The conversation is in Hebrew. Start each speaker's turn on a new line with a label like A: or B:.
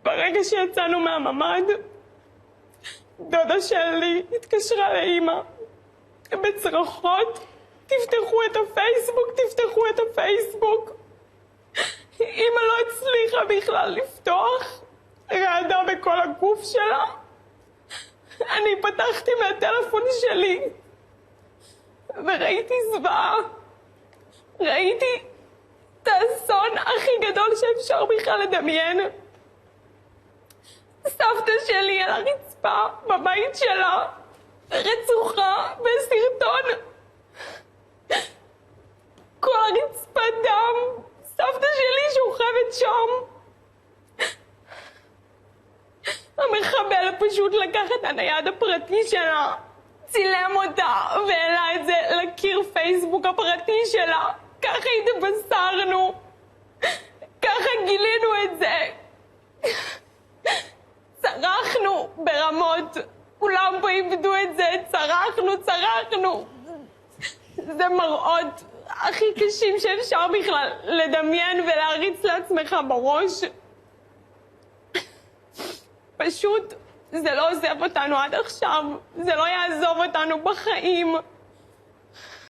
A: וברגע שיצאנו מהממ"ד, דודה שלי התקשרה לאמא בצרחות, תפתחו את הפייסבוק, תפתחו את הפייסבוק. אמא לא הצליחה בכלל לפתוח, רעדה בכל הגוף שלה. אני פתחתי מהטלפון שלי וראיתי זוועה. ראיתי את האסון הכי גדול שאפשר בכלל לדמיין. סבתא שלי על הרצפה בבית שלה, רצוחה בסרטון. כל הרצפה דם, סבתא שלי שוכבת שם. המחבל פשוט לקח את הנייד הפרטי שלה, צילם אותה והעלה את זה לקיר פייסבוק הפרטי שלה. ככה התבשרנו, ככה גילינו את זה. צרחנו ברמות, כולם פה איבדו את זה, צרחנו. זה מראות הכי קשים שאפשר בכלל לדמיין ולהריץ לעצמך בראש. פשוט זה לא עוזב אותנו עד עכשיו, זה לא יעזוב אותנו בחיים.